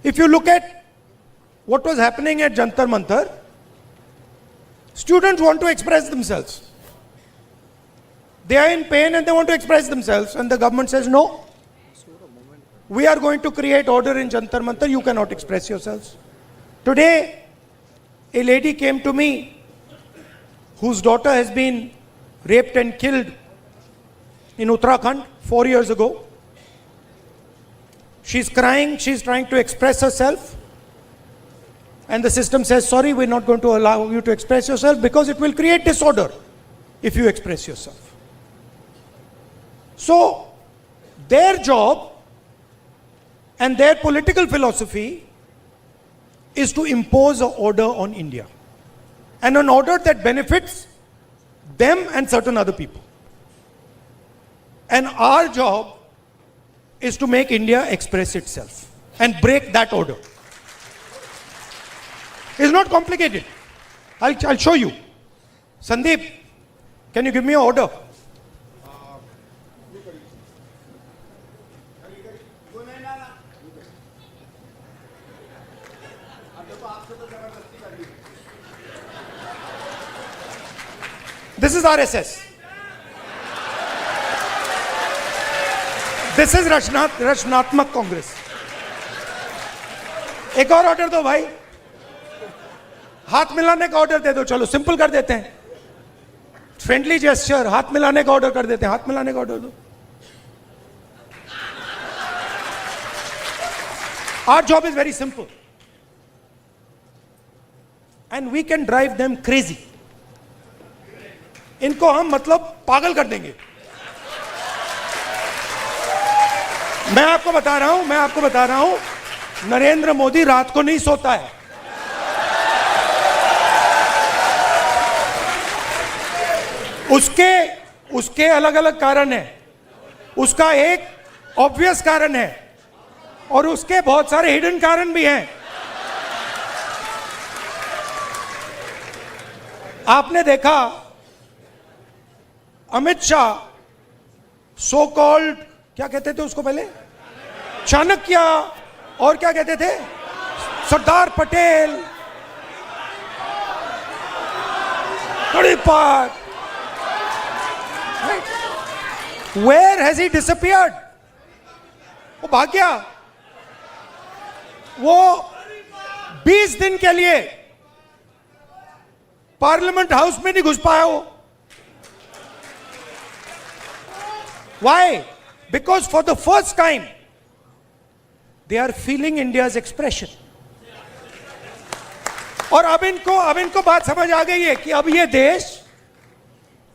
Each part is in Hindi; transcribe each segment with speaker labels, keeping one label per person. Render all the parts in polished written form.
Speaker 1: If you look at what was happening at Jantar Mantar, students want to express themselves. They are in pain and they want to express themselves, and the government says, no, we are going to create order in Jantar Mantar, you cannot express yourselves. Today, a lady came to me whose daughter has been raped and killed in Uttarakhand 4 years ago. She's crying, she's trying to express herself, and the system says, sorry, we're not going to allow you to express yourself because it will create disorder if you express yourself. So, their job and their political philosophy is to impose an order on India, and an order that benefits them and certain other people. And our job is to make India express itself and break that order. It's not complicated. I'll show you. Sandeep, can you give me an order? This is RSS. This is रचनात्मक कांग्रेस. एक और ऑर्डर दो भाई, हाथ मिलाने का ऑर्डर दे दो. चलो सिंपल कर देते हैं, फ्रेंडली जेस्चर, हाथ मिलाने का ऑर्डर कर देते हैं. हाथ मिलाने का ऑर्डर दो. Our job is very simple, and we can drive them crazy. इनको हम मतलब पागल कर देंगे. मैं आपको बता रहा हूं, नरेंद्र मोदी रात को नहीं सोता है. उसके अलग अलग कारण है. उसका एक ऑब्वियस कारण है और उसके बहुत सारे हिडन कारण भी हैं. आपने देखा अमित शाह, सो कॉल्ड, क्या कहते थे उसको पहले, चाणक्य, और क्या कहते थे, Sardar Patel, तड़ीपार. Where has he disappeared? वो भाग गया. वो 20 दिन के लिए पार्लियामेंट हाउस में नहीं घुस पाया वो. Why? Because for the first time they are feeling India's expression. और अब इनको बात समझ आ गई है कि अब ये देश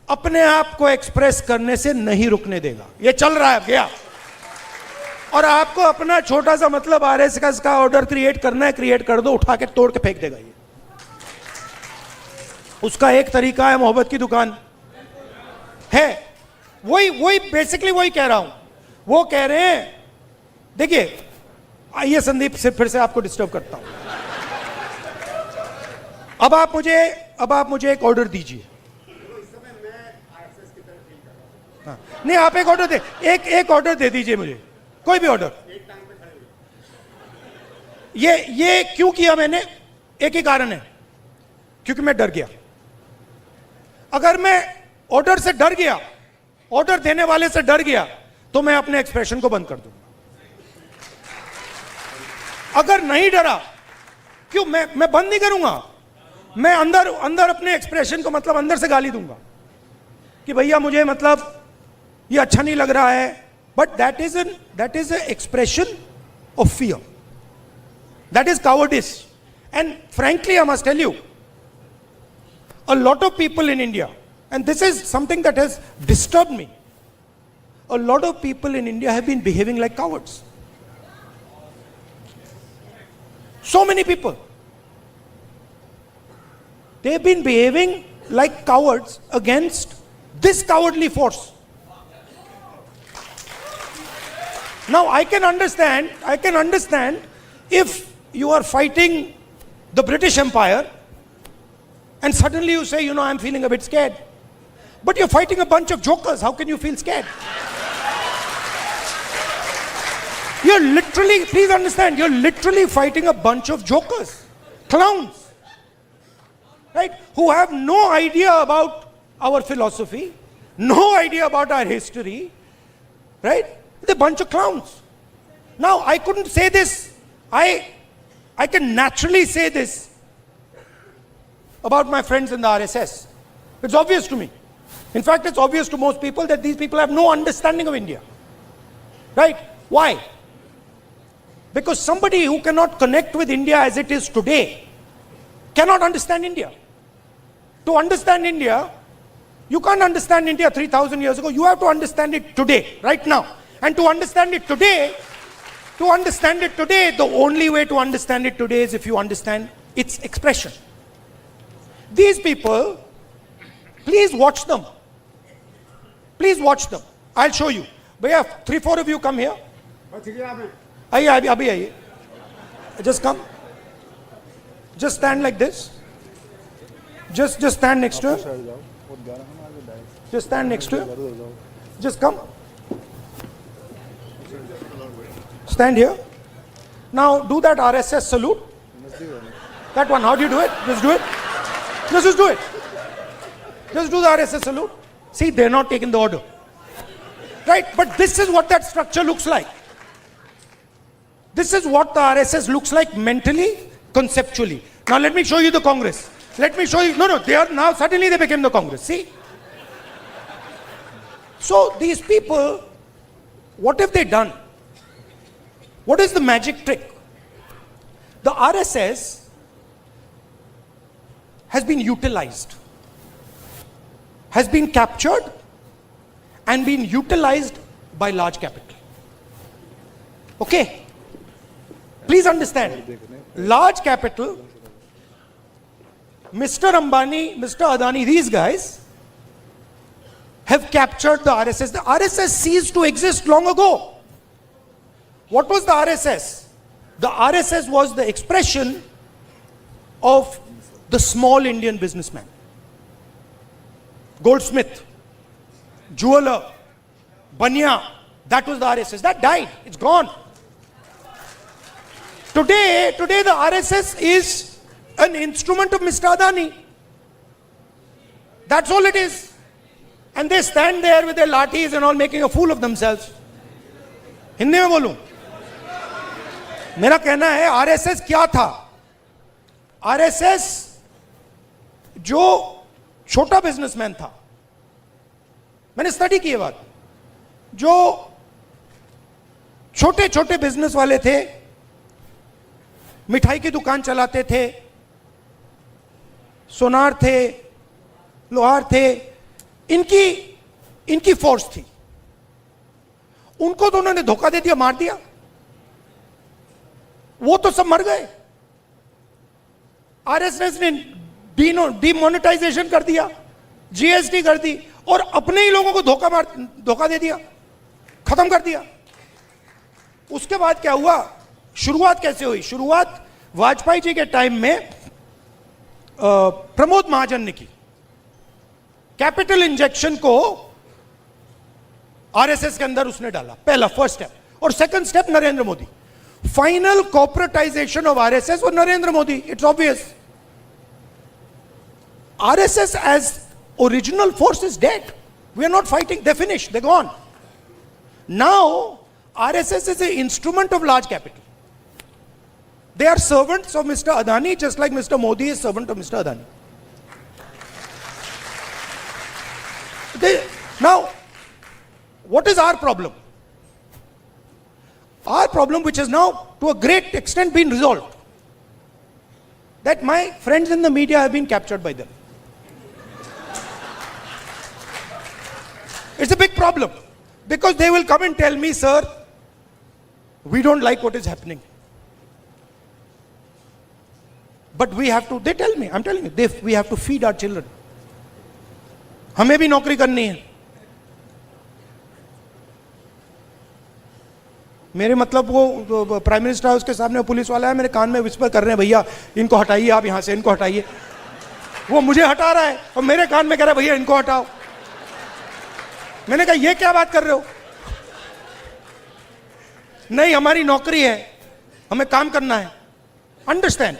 Speaker 1: अपने आप को एक्सप्रेस करने से नहीं रुकने देगा. ये चल रहा है गया, और आपको अपना छोटा सा मतलब आरएसएस का ऑर्डर क्रिएट करना है, क्रिएट कर दो, उठा के तोड़ के फेंक देगा. ये उसका एक तरीका है, मोहब्बत की दुकान है. वही बेसिकली वही कह रहा हूं. वो कह रहे हैं, देखिए, आइए संदीप से फिर से आपको डिस्टर्ब करता हूं. अब आप मुझे एक ऑर्डर दीजिए. हाँ, नहीं, आप एक ऑर्डर दे, एक ऑर्डर दे दीजिए मुझे, कोई भी ऑर्डर. ये क्यों किया मैंने, एक ही कारण है, क्योंकि मैं डर गया. अगर मैं ऑर्डर से डर गया, ऑर्डर देने वाले से डर गया, तो मैं अपने एक्सप्रेशन को बंद कर दूंगा. अगर नहीं डरा, क्यों, मैं बंद नहीं करूंगा. मैं अंदर अपने एक्सप्रेशन को मतलब अंदर से गाली दूंगा कि भैया मुझे मतलब ये अच्छा नहीं लग रहा है. But that is an expression of fear. That is cowardice. And frankly I must tell you, a lot of people in India, and this is something that has disturbed me, a lot of people in India have been behaving like cowards. So many people, they've been behaving like cowards against this cowardly force. Now I can understand if you are fighting the British Empire and suddenly you say, I'm feeling a bit scared. But you're fighting a bunch of jokers. How can you feel scared? You're literally, please understand, you're literally fighting a bunch of jokers, clowns, right? Who have no idea about our philosophy, no idea about our history, right? They're a bunch of clowns. Now, I couldn't say this. I can naturally say this about my friends in the RSS. It's obvious to me. In fact, it's obvious to most people that these people have no understanding of India. Right? Why? Because somebody who cannot connect with India as it is today cannot understand India. To understand India, you can't understand India 3,000 years ago. You have to understand it today, right now. And to understand it today, the only way to understand it today is if you understand its expression. These people, please watch them. Please watch them. I'll show you. Bhaiya, 3-4 of you come here. आइए अभी आइए. Just come. Just stand like this. Just stand next to him. Just stand next to him. Just come. Stand here. Now do that RSS salute. That one. How do you do it? Just do it. Just do it. Just do the RSS salute. See, they're not taking the order. Right? But this is what that structure looks like. This is what the RSS looks like mentally, conceptually. Now let me show you the Congress. Let me show you. No, they are now, suddenly they became the Congress. See? So these people, what have they done? What is the magic trick? The RSS has been utilized, has been captured and been utilized by large capital. Okay? Please understand. Large capital, Mr. Ambani, Mr. Adani, these guys have captured the RSS. The RSS ceased to exist long ago. What was the RSS? The RSS was the expression of the small Indian businessman. Goldsmith, jeweler, banya, that was the RSS. That died. It's gone. Today the RSS is an instrument of Mr. Adani. That's all it is. And they stand there with their lathis and all making a fool of themselves. Hindi में बोलूं, मेरा कहना है आरएसएस क्या था? आरएसएस जो छोटा बिजनेसमैन था, मैंने स्टडी की ये बात, जो छोटे छोटे बिजनेस वाले थे, मिठाई की दुकान चलाते थे, सोनार थे, लोहार थे, इनकी फोर्स थी. उनको तो उन्होंने धोखा दे दिया, मार दिया. वो तो सब मर गए. आरएसएस ने डीमोनेटाइजेशन कर दिया, जीएसटी कर दी और अपने ही लोगों को धोखा दे दिया, खत्म कर दिया. उसके बाद क्या हुआ? शुरुआत कैसे हुई? शुरुआत वाजपेयी जी के टाइम में प्रमोद महाजन ने की. कैपिटल इंजेक्शन को आरएसएस के अंदर उसने डाला, पहला फर्स्ट स्टेप. और second step Narendra Modi. Final corporatization of RSS और Narendra Modi. It's obvious. RSS as original force is dead. We are not fighting. They finish, they gone. Now RSS is a instrument of large capital. They are servants of Mr. Adani, just like Mr. Modi is servant of Mr. Adani. Now, what is our problem? Our problem, which has now to a great extent been resolved, that my friends in the media have been captured by them. It's a big problem, because they will come and tell me, sir, we don't like what is happening. But we have to, they tell me, I'm telling you, we have to feed our children. हमें भी नौकरी करनी है. मेरे मतलब वो प्राइम मिनिस्टर हाउस के सामने पुलिस वाला है, मेरे कान में विस्पर कर रहे हैं, भैया इनको हटाइए, आप यहां से इनको हटाइए. वो मुझे हटा रहा है और मेरे कान में कह रहा है, भैया इनको हटाओ. मैंने कहा ये क्या बात कर रहे हो? नहीं हमारी नौकरी है, हमें काम करना है। अंडरस्टैंड,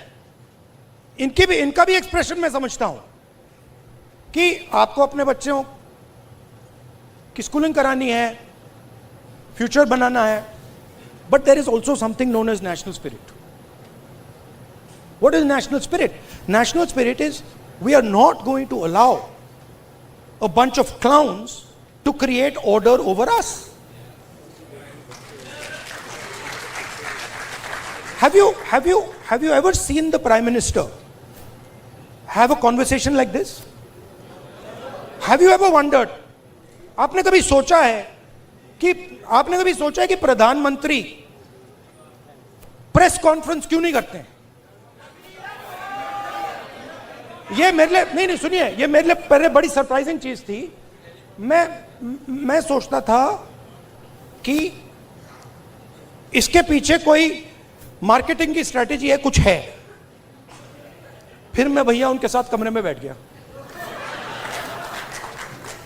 Speaker 1: इनका भी एक्सप्रेशन मैं समझता हूं कि आपको अपने बच्चों की स्कूलिंग करानी है, फ्यूचर बनाना है, but there is also something known as national spirit. What is national spirit? National spirit is we are not going to allow a bunch of clowns to create order over us. Have you ever seen the Prime Minister have a conversation like this? Have you ever wondered? आपने कभी सोचा है कि प्रधानमंत्री प्रेस कॉन्फ्रेंस क्यों नहीं करते हैं? ये मेरे लिए नहीं सुनिए, ये मेरे लिए पहले बड़ी सरप्राइजिंग चीज थी। मैं सोचता था कि इसके पीछे कोई मार्केटिंग की स्ट्रेटेजी है, कुछ है। फिर मैं भैया उनके साथ कमरे में बैठ गया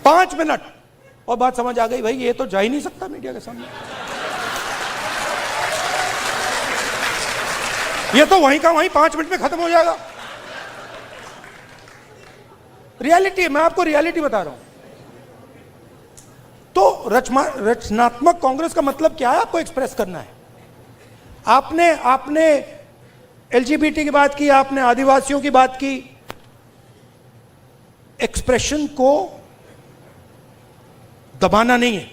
Speaker 1: 5 मिनट और बात समझ आ गई, भाई ये तो जा ही नहीं सकता मीडिया के सामने, ये तो वहीं का वहीं 5 मिनट में खत्म हो जाएगा। रियलिटी है, मैं आपको रियलिटी बता रहा हूं। तो रचनात्मक कांग्रेस का मतलब क्या है? आपको एक्सप्रेस करना है। आपने एलजीबीटी की बात की, आपने आदिवासियों की बात की। एक्सप्रेशन को दबाना नहीं है,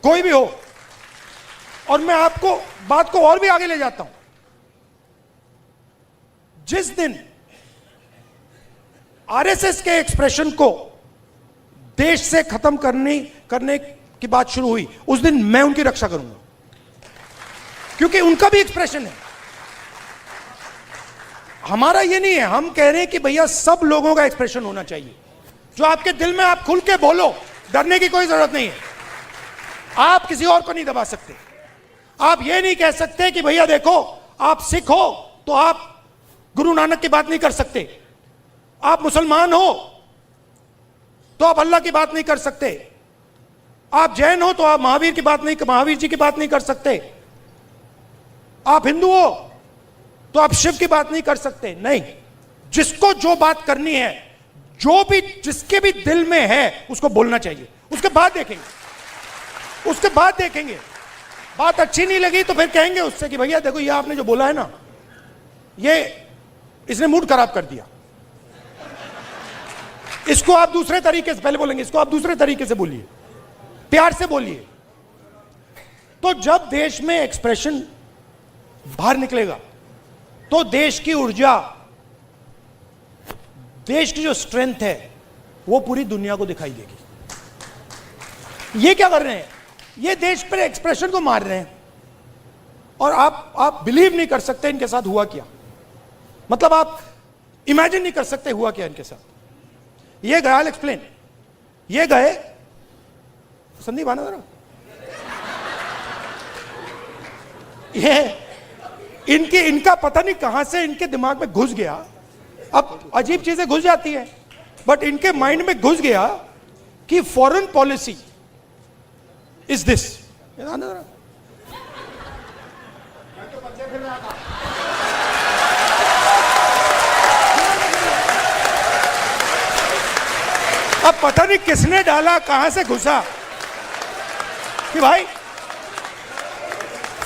Speaker 1: कोई भी हो। और मैं आपको बात को और भी आगे ले जाता हूं। जिस दिन आरएसएस के एक्सप्रेशन को देश से खत्म करने की बात शुरू हुई, उस दिन मैं उनकी रक्षा करूंगा, क्योंकि उनका भी एक्सप्रेशन है। हमारा ये नहीं है, हम कह रहे हैं कि भैया सब लोगों का एक्सप्रेशन होना चाहिए। जो आपके दिल में, आप खुल के बोलो, डरने की कोई जरूरत नहीं है। आप किसी और को नहीं दबा सकते। आप ये नहीं कह सकते कि भैया देखो आप सिख हो तो आप गुरु नानक की बात नहीं कर सकते, आप मुसलमान हो तो आप अल्लाह की बात नहीं कर सकते, आप जैन हो तो आप महावीर जी की बात नहीं कर सकते, आप हिंदू हो तो आप शिव की बात नहीं कर सकते। नहीं, जिसको जो बात करनी है, जिसके भी दिल में है, उसको बोलना चाहिए। उसके बाद देखेंगे, बात अच्छी नहीं लगी तो फिर कहेंगे उससे कि भैया देखो ये आपने जो बोला है ना, ये इसने मूड खराब कर दिया, इसको आप दूसरे तरीके से, पहले बोलेंगे इसको आप दूसरे तरीके से बोलिए, प्यार से बोलिए। तो जब देश में एक्सप्रेशन बाहर निकलेगा तो देश की ऊर्जा, देश की जो स्ट्रेंथ है वो पूरी दुनिया को दिखाई देगी। ये क्या कर रहे हैं? ये देश पर एक्सप्रेशन को मार रहे हैं। और आप बिलीव नहीं कर सकते इनके साथ हुआ क्या। मतलब आप इमेजिन नहीं कर सकते हुआ क्या इनके साथ। ये गए, आई विल एक्सप्लेन। ये गए, संदीप आना जरा, ये इनका पता नहीं कहां से इनके दिमाग में घुस गया। अब अजीब चीजें घुस जाती हैं, बट इनके माइंड में घुस गया कि फॉरेन पॉलिसी इज दिस। अब पता नहीं किसने डाला, कहां से घुसा कि भाई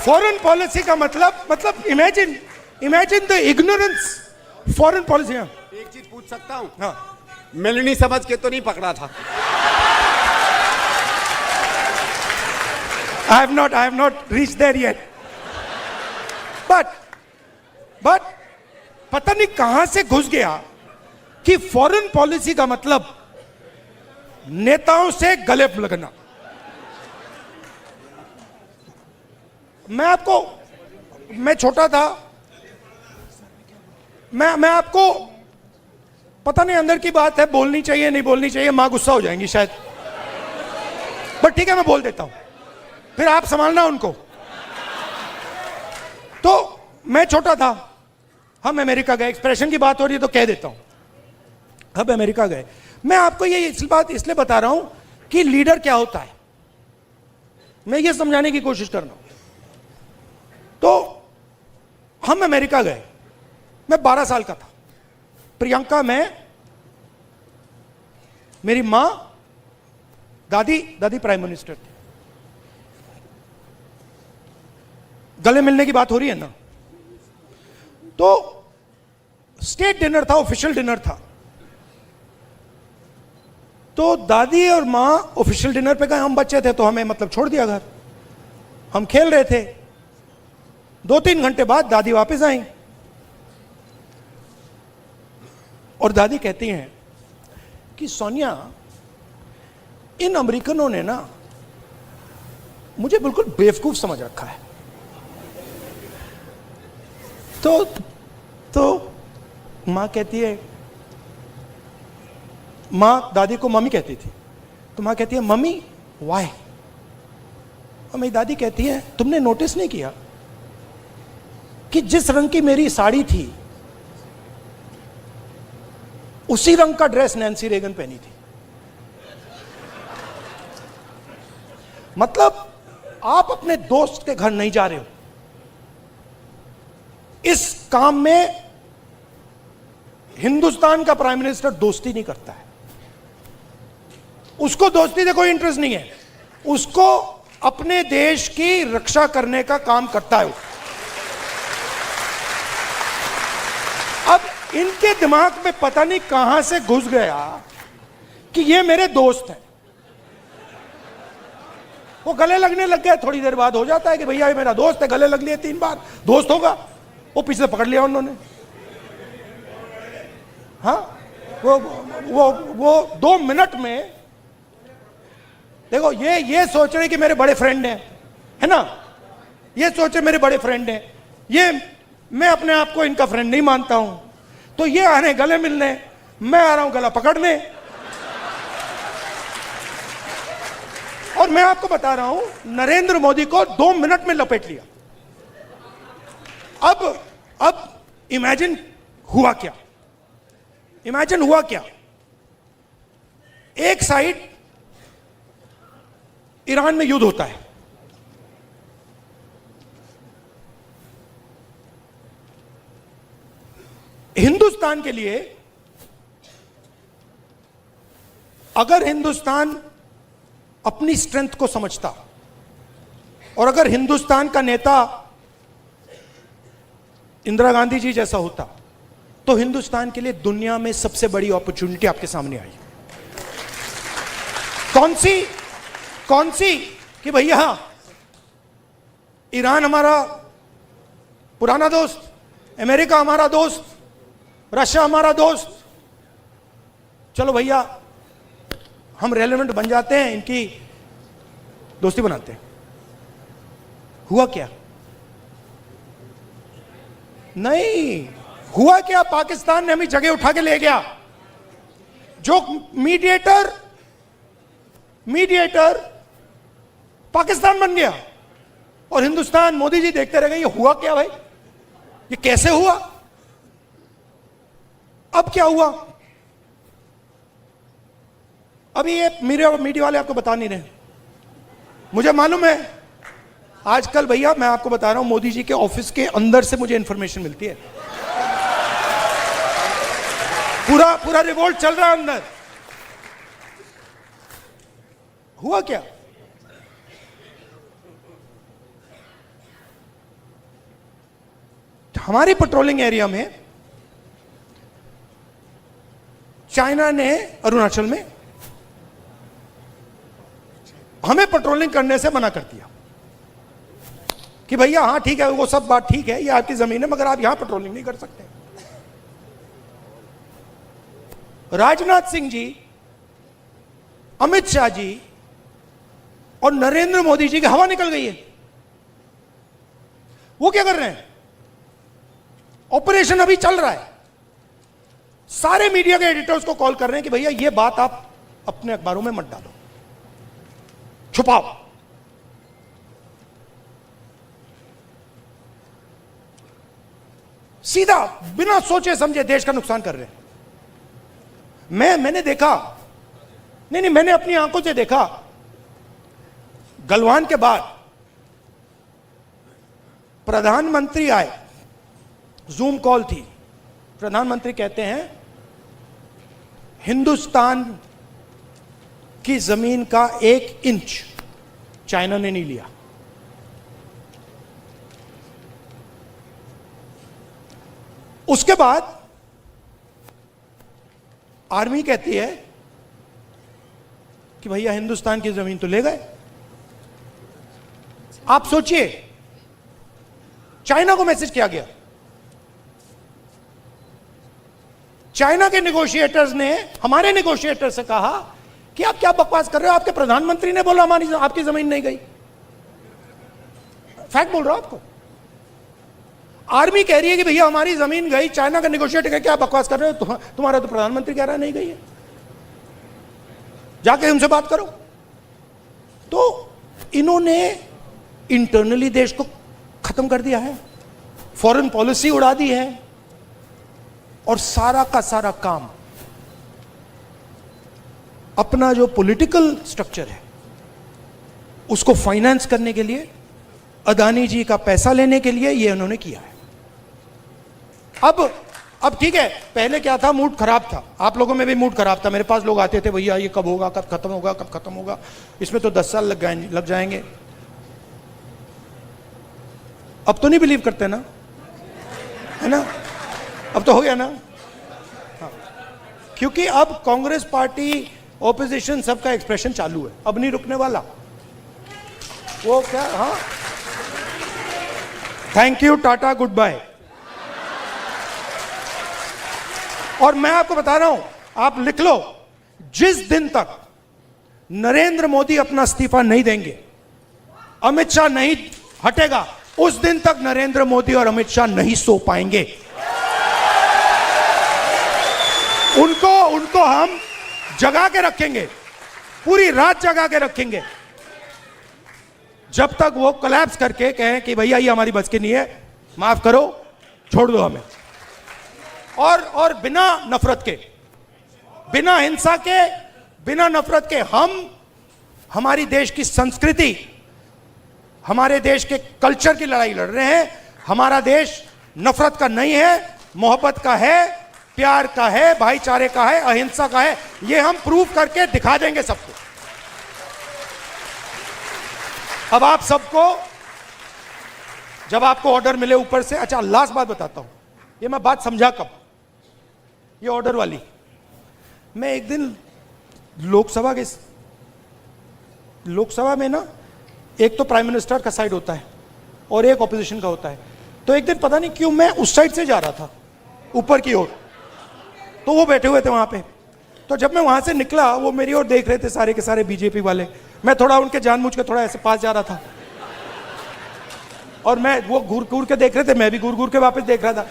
Speaker 1: फॉरेन पॉलिसी का मतलब imagine the ignorance foreign policy.
Speaker 2: एक चीज पूछ सकता हूं?
Speaker 1: हाँ,
Speaker 2: मिलनी समझ के तो नहीं पकड़ा था?
Speaker 1: I have not reached there yet. But पता नहीं कहां से घुस गया कि फॉरेन पॉलिसी का मतलब नेताओं से गले लगना। मैं छोटा था, मैं आपको पता नहीं अंदर की बात है, बोलनी चाहिए नहीं बोलनी चाहिए, मां गुस्सा हो जाएंगी शायद, बट ठीक है मैं बोल देता हूं, फिर आप संभालना उनको। तो मैं छोटा था, हम अमेरिका गए, एक्सप्रेशन की बात हो रही है तो कह देता हूं, हम अमेरिका गए। मैं आपको ये बात इसलिए बता रहा हूं कि लीडर क्या होता है, मैं ये समझाने की कोशिश कर रहा हूं। तो हम अमेरिका गए, मैं 12 साल का था, प्रियंका, मैं, मेरी मां, दादी प्राइम मिनिस्टर थे। गले मिलने की बात हो रही है ना। तो स्टेट डिनर था, ऑफिशियल डिनर था। तो दादी और मां ऑफिशियल डिनर पे गए, हम बच्चे थे तो हमें मतलब छोड़ दिया घर, हम खेल रहे थे। 2-3 घंटे बाद दादी वापस आई और दादी कहती हैं कि सोनिया, इन अमेरिकनों ने ना मुझे बिल्कुल बेवकूफ समझ रखा है। तो मां कहती है, मां दादी को मम्मी कहती थी, तो मां कहती है मम्मी वाई। और मेरी दादी कहती है तुमने नोटिस नहीं किया कि जिस रंग की मेरी साड़ी थी उसी रंग का ड्रेस नैन्सी रेगन पहनी थी। मतलब आप अपने दोस्त के घर नहीं जा रहे हो, इस काम में हिंदुस्तान का प्राइम मिनिस्टर दोस्ती नहीं करता है, उसको दोस्ती से कोई इंटरेस्ट नहीं है, उसको अपने देश की रक्षा करने का काम करता है। अब इनके दिमाग में पता नहीं कहां से घुस गया कि ये मेरे दोस्त हैं। वो गले लगने लग गए, थोड़ी देर बाद हो जाता है कि भैया ये मेरा दोस्त है, गले लग लिए 3 बार, दोस्त होगा। वो पीछे से पकड़ लिया उन्होंने। हाँ, वो 2 मिनट में देखो, ये सोच रहे कि मेरे बड़े फ्रेंड हैं, है ना, ये सोचे मेरे बड़े फ्रेंड हैं, ये मैं अपने आप को इनका फ्रेंड नहीं मानता हूं, तो ये आ रहे गले मिलने, मैं आ रहा हूं गला पकड़ने। और मैं आपको बता रहा हूं, नरेंद्र मोदी को 2 मिनट में लपेट लिया। अब इमेजिन हुआ क्या, इमेजिन हुआ क्या। एक साइड ईरान में युद्ध होता है, हिंदुस्तान के लिए अगर हिंदुस्तान अपनी स्ट्रेंथ को समझता और अगर हिंदुस्तान का नेता इंदिरा गांधी जी जैसा होता तो हिंदुस्तान के लिए दुनिया में सबसे बड़ी अपॉर्चुनिटी आपके सामने आई। कौन सी कि भैया ईरान हमारा पुराना दोस्त, अमेरिका हमारा दोस्त, रशिया हमारा दोस्त, चलो भैया हम रेलेवेंट बन जाते हैं, इनकी दोस्ती बनाते हैं। हुआ क्या? नहीं हुआ क्या, पाकिस्तान ने हमें जगह उठा के ले गया। जो मीडिएटर पाकिस्तान बन गया और हिंदुस्तान, मोदी जी देखते रह गए। ये हुआ क्या भाई, ये कैसे हुआ? अब क्या हुआ? अभी ये मीडिया वाले आपको बता नहीं रहे, मुझे मालूम है। आजकल भैया मैं आपको बता रहा हूं, मोदी जी के ऑफिस के अंदर से मुझे इंफॉर्मेशन मिलती है। पूरा रिवोल्ट चल रहा है अंदर। हुआ क्या? हमारी पेट्रोलिंग एरिया में चाइना ने अरुणाचल में हमें पेट्रोलिंग करने से मना कर दिया कि भैया हाँ ठीक है, वो सब बात ठीक है, ये आपकी जमीन है, मगर आप यहां पेट्रोलिंग नहीं कर सकते। राजनाथ सिंह जी, अमित शाह जी और नरेंद्र मोदी जी की हवा निकल गई है। वो क्या कर रहे हैं? ऑपरेशन अभी चल रहा है। सारे मीडिया के एडिटर्स को कॉल कर रहे हैं कि भैया ये बात आप अपने अखबारों में मत डालो, छुपाओ। सीधा बिना सोचे समझे देश का नुकसान कर रहे हैं। मैंने देखा, नहीं मैंने अपनी आंखों से देखा, गलवान के बाद प्रधानमंत्री आए, जूम कॉल थी, प्रधानमंत्री कहते हैं हिंदुस्तान की जमीन का 1 इंच चाइना ने नहीं लिया। उसके बाद आर्मी कहती है कि भैया हिंदुस्तान की जमीन तो ले गए। आप सोचिए, चाइना को मैसेज किया गया, चाइना के नेगोशिएटर्स ने हमारे नेगोशिएटर से कहा कि आप क्या बकवास कर रहे हो, आपके प्रधानमंत्री ने बोला हमारी आपकी जमीन नहीं गई। फैक्ट बोल रहा हूं आपको। आर्मी कह रही है कि भैया हमारी जमीन गई, चाइना का नेगोशिएटर कह क्या बकवास कर रहे हो, तुम्हारा तो प्रधानमंत्री कह रहा है नहीं गई है, जाके उनसे बात करो। तो इन्होंने इंटरनली देश को खत्म कर दिया है, फॉरेन पॉलिसी उड़ा दी है, और सारा का सारा काम अपना जो पॉलिटिकल स्ट्रक्चर है उसको फाइनेंस करने के लिए, अदानी जी का पैसा लेने के लिए ये उन्होंने किया है। अब ठीक है, पहले क्या था, मूड खराब था, आप लोगों में भी मूड खराब था, मेरे पास लोग आते थे भैया ये कब होगा, कब खत्म होगा, कब खत्म होगा, इसमें तो 10 साल लग जाएंगे। अब तो नहीं बिलीव करते ना, है ना, अब तो हो गया ना। हाँ, क्योंकि अब कांग्रेस पार्टी, ऑपोजिशन, सबका एक्सप्रेशन चालू है, अब नहीं रुकने वाला वो क्या। हाँ, thank you, ta ta, goodbye. और मैं आपको बता रहा हूं, आप लिख लो, जिस दिन तक नरेंद्र मोदी अपना इस्तीफा नहीं देंगे, अमित शाह नहीं हटेगा, उस दिन तक नरेंद्र मोदी और अमित शाह नहीं सो पाएंगे। उनको हम जगा के रखेंगे, पूरी रात जगा के रखेंगे, जब तक वो कोलैप्स करके कहें कि भैया ये हमारी बस की नहीं है, माफ करो, छोड़ दो हमें। और बिना नफरत के, बिना हिंसा के, बिना नफरत के हम हमारी देश की संस्कृति, हमारे देश के कल्चर की लड़ाई लड़ रहे हैं। हमारा देश नफरत का नहीं है, मोहब्बत का है, प्यार का है, भाईचारे का है, अहिंसा का है। ये हम प्रूव करके दिखा देंगे सबको। अब आप सबको, जब आपको ऑर्डर मिले ऊपर से, अच्छा लास्ट बात बताता हूं, ये मैं बात समझा कब, ये ऑर्डर वाली, मैं एक दिन लोकसभा में ना, एक तो प्राइम मिनिस्टर का साइड होता है और एक ऑपोजिशन का होता है, तो एक दिन पता नहीं क्यों मैं उस साइड से जा रहा था ऊपर की ओर, तो वो बैठे हुए थे वहां पे। तो जब मैं वहां से निकला, वो मेरी ओर देख रहे थे सारे के सारे बीजेपी वाले, मैं थोड़ा उनके जानबूझ के थोड़ा ऐसे पास जा रहा था, और मैं वो घूर घूर के देख रहे थे, मैं भी घूर घूर के वापस देख रहा था।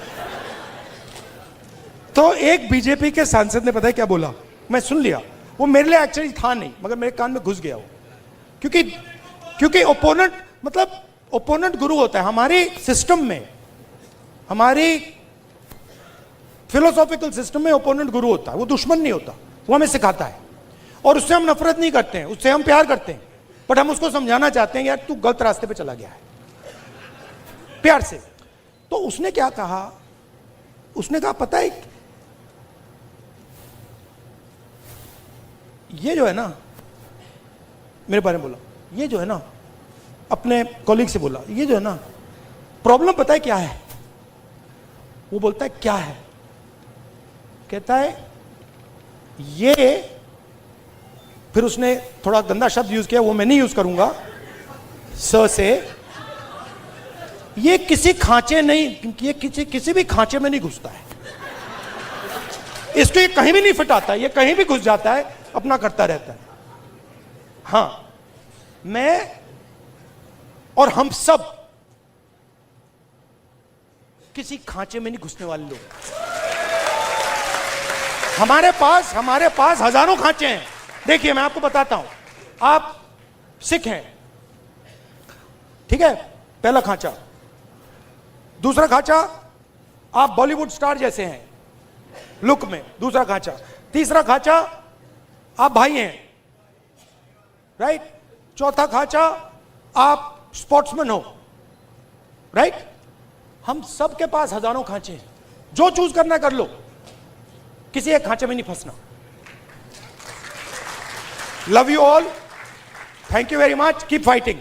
Speaker 1: तो एक बीजेपी के सांसद ने पता है क्या बोला, मैं सुन लिया, वो मेरे लिए एक्चुअली था नहीं, मगर मेरे कान में घुस गया वो, क्योंकि ओपोनेंट, मतलब ओपोनेंट गुरु होता है हमारे सिस्टम में, हमारी फिलोसॉफिकल सिस्टम में ओपोनेंट गुरु होता है, वो दुश्मन नहीं होता, वो हमें सिखाता है, और उससे हम नफरत नहीं करते हैं, उससे हम प्यार करते हैं, बट हम उसको समझाना चाहते हैं यार तू गलत रास्ते पे चला गया है, प्यार से। तो उसने क्या कहा, उसने कहा पता है, ये जो है ना, मेरे बारे में बोला, ये जो है ना, अपने कॉलीग से बोला, ये जो है ना प्रॉब्लम पता है क्या है, वो बोलता है क्या है, कहता है ये, फिर उसने थोड़ा गंदा शब्द यूज किया, वो मैं नहीं यूज करूंगा, से, ये किसी खांचे नहीं, ये किसी भी खांचे में नहीं घुसता है, इसको ये कहीं भी नहीं फिट आता है, ये कहीं भी घुस जाता है, अपना करता रहता है। हां, मैं और हम सब किसी खांचे में नहीं घुसने वाले लोग। हमारे पास हजारों खांचे हैं। देखिए मैं आपको बताता हूं, आप सिख हैं, ठीक है, पहला खांचा। दूसरा खांचा, आप बॉलीवुड स्टार जैसे हैं लुक में, दूसरा खांचा। तीसरा खांचा, आप भाई हैं, राइट। चौथा खांचा, आप स्पोर्ट्समैन हो, राइट? हम सबके पास हजारों खांचे हैं, जो चूज करना कर लो, किसी एक खांचे में नहीं फंसना। Love you all, thank you very much, keep fighting.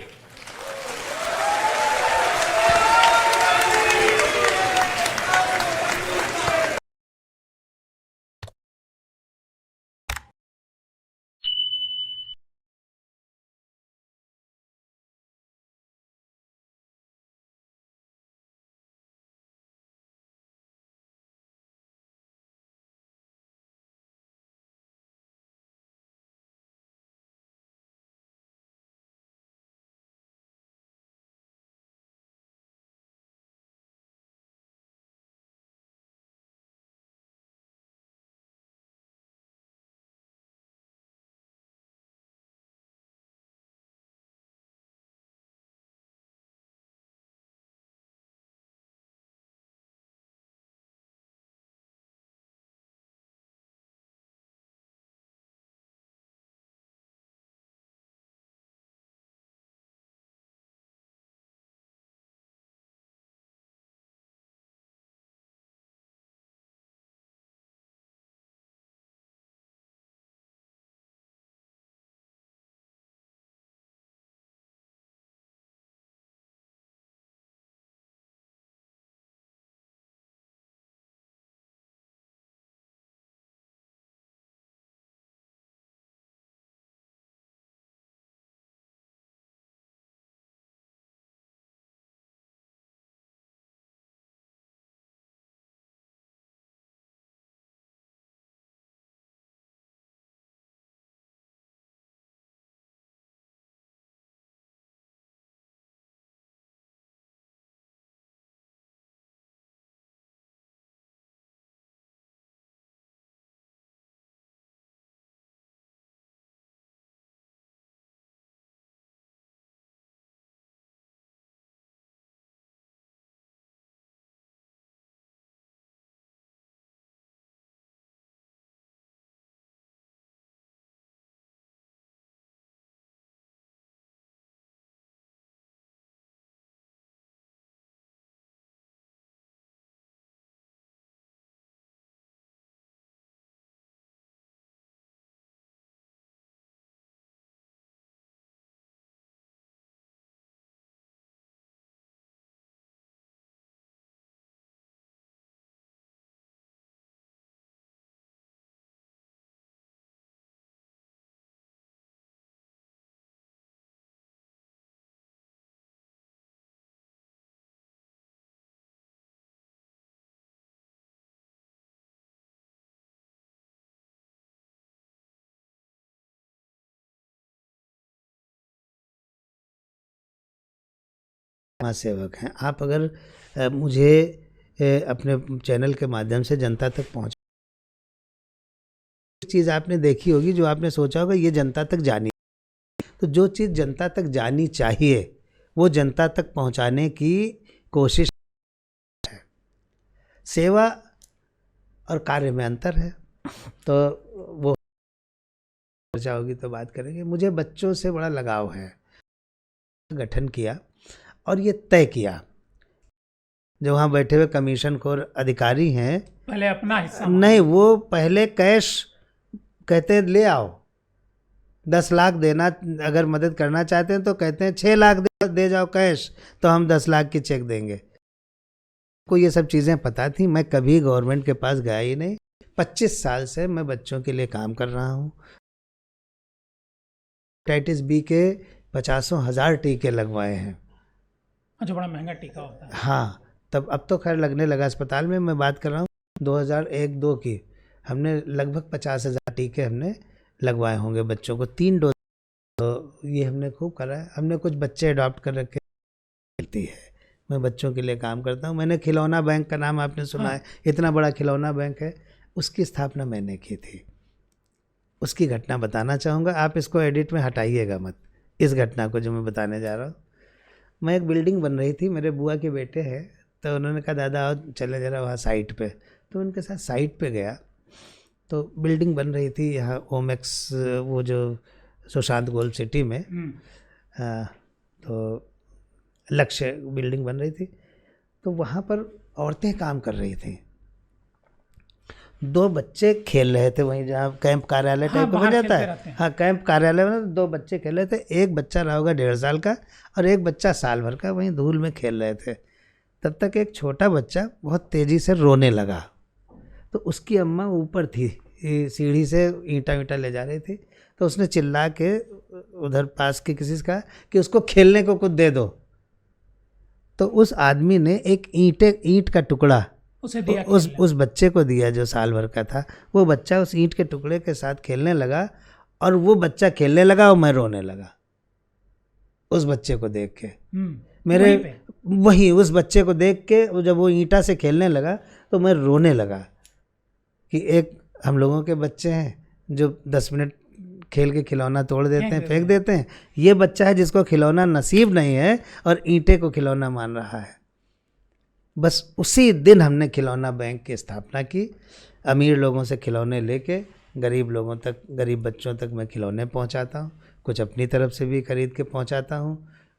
Speaker 3: समाज सेवक हैं आप, अगर मुझे अपने चैनल के माध्यम से जनता तक पहुंच चीज़ आपने देखी होगी, जो आपने सोचा होगा ये जनता तक जानी, तो जो चीज़ जनता तक जानी चाहिए वो जनता तक पहुंचाने की कोशिश है। सेवा और कार्य में अंतर है, तो वो चर्चा होगी तो बात करेंगे। मुझे बच्चों से बड़ा लगाव है, गठन किया और ये तय किया, जो वहाँ बैठे हुए कमीशन खोर अधिकारी हैं,
Speaker 4: पहले अपना हिस्सा
Speaker 3: नहीं, वो पहले कैश कहते ले आओ, 10 लाख देना, अगर मदद करना चाहते हैं तो कहते हैं 6 लाख दे जाओ कैश, तो हम 10 लाख की चेक देंगे। को ये सब चीज़ें पता थी, मैं कभी गवर्नमेंट के पास गया ही नहीं। 25 साल से मैं बच्चों के लिए काम कर रहा हूँ। हेपेटाइटिस बी के 50,000 टीके लगवाए हैं।
Speaker 4: जो बड़ा महंगा टीका होता है।
Speaker 3: हाँ, तब अब तो खैर लगने लगा अस्पताल में। मैं बात कर रहा हूँ 2001-2 की, हमने लगभग 50,000 टीके हमने लगवाए होंगे बच्चों को, 3 डोज। तो ये हमने खूब करा है। हमने कुछ बच्चे अडॉप्ट कर रखे मिलती है। मैं बच्चों के लिए काम करता हूँ। मैंने खिलौना बैंक का नाम आपने सुना है, इतना बड़ा खिलौना बैंक है, उसकी स्थापना मैंने की थी। उसकी घटना बताना चाहूँगा, आप इसको एडिट में हटाइएगा मत, इस घटना को जो मैं बताने जा रहा हूँ। मैं एक बिल्डिंग बन रही थी, मेरे बुआ के बेटे हैं, तो उन्होंने कहा दादा आओ चले जरा वहाँ साइट पे, तो उनके साथ साइट पे गया। तो बिल्डिंग बन रही थी यहाँ ओमेक्स, वो जो सुशांत गोल्ड सिटी में। तो लक्ष्य बिल्डिंग बन रही थी, तो वहाँ पर औरतें काम कर रही थी। 2 बच्चे खेल रहे थे वहीं जहाँ कैंप कार्यालय टाइप का बन जाता है। हाँ, कैंप कार्यालय में 2 बच्चे खेल रहे थे। एक बच्चा रहा होगा 1.5 साल का और एक बच्चा साल भर का, वहीं धूल में खेल रहे थे। तब तक एक छोटा बच्चा बहुत तेज़ी से रोने लगा। तो उसकी अम्मा ऊपर थी, सीढ़ी से ईंटा वींटा ले जा रही थी, तो उसने चिल्ला के उधर पास के किसी से कहा कि उसको खेलने को कुछ दे दो। तो उस आदमी ने एक ईंट का टुकड़ा
Speaker 4: उसे दिया,
Speaker 3: उस बच्चे को दिया जो साल भर का था। वो बच्चा उस ईंट के टुकड़े के साथ खेलने लगा और वो बच्चा खेलने लगा और मैं रोने लगा उस बच्चे को देख के। मेरे वही उस बच्चे को देख के जब वो ईंटा से खेलने लगा तो मैं रोने लगा कि एक हम लोगों के बच्चे हैं जो 10 मिनट खेल के खिलौना तोड़ देते हैं, फेंक देते हैं। ये बच्चा है जिसको खिलौना नसीब नहीं है और ईंटे को खिलौना मान रहा है। बस उसी दिन हमने खिलौना बैंक की स्थापना की। अमीर लोगों से खिलौने लेके गरीब लोगों तक, गरीब बच्चों तक मैं खिलौने पहुंचाता हूं। कुछ अपनी तरफ से भी खरीद के पहुंचाता हूं,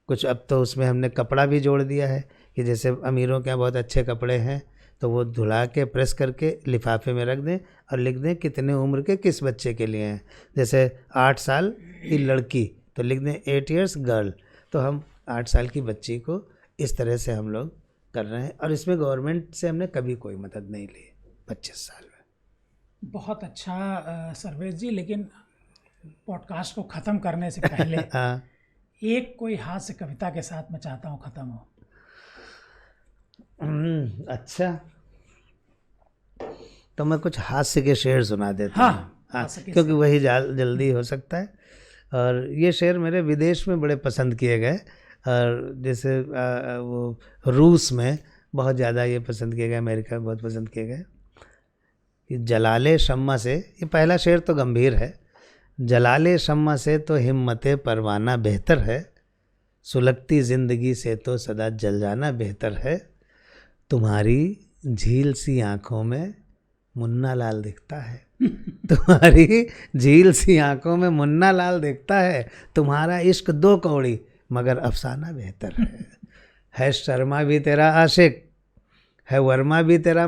Speaker 3: कुछ अब तो उसमें हमने कपड़ा भी जोड़ दिया है कि जैसे अमीरों के यहाँ बहुत अच्छे कपड़े हैं तो वो धुला के प्रेस करके लिफाफे में रख दें और लिख दें कितने उम्र के किस बच्चे के लिए हैं। जैसे 8 साल की लड़की तो लिख दें 8 years गर्ल। तो हम 8 साल की बच्ची को इस तरह से हम लोग कर रहे हैं और इसमें गवर्नमेंट से हमने कभी कोई मदद नहीं ली 25 साल में।
Speaker 4: बहुत अच्छा सर्वेश जी, लेकिन पॉडकास्ट को ख़त्म करने से पहले
Speaker 3: हाँ,
Speaker 4: एक कोई हास्य कविता के साथ मैं चाहता हूँ ख़त्म हो।
Speaker 3: अच्छा, तो मैं कुछ हास्य के शेर सुना देता
Speaker 4: हाँ,
Speaker 3: हूँ। हाँ,
Speaker 4: हास्य के
Speaker 3: क्योंकि वही जल्दी हो सकता है। और ये शेर मेरे विदेश में बड़े पसंद किए गए और जैसे वो रूस में बहुत ज़्यादा ये पसंद किए गए, अमेरिका में बहुत पसंद किए गए। कि जलाले शम्मा से, ये पहला शेर तो गंभीर है। जलाले शम्मा से तो हिम्मते परवाना बेहतर है, सुलगती ज़िंदगी से तो सदा जल जाना बेहतर है। तुम्हारी झील सी आँखों में मुन्ना लाल दिखता है तुम्हारी झील सी आँखों में मुन्ना लाल दिखता है, तुम्हारा इश्क 2 कौड़ी मगर अफसाना बेहतर है शर्मा भी तेरा आशिक है, वर्मा भी तेरा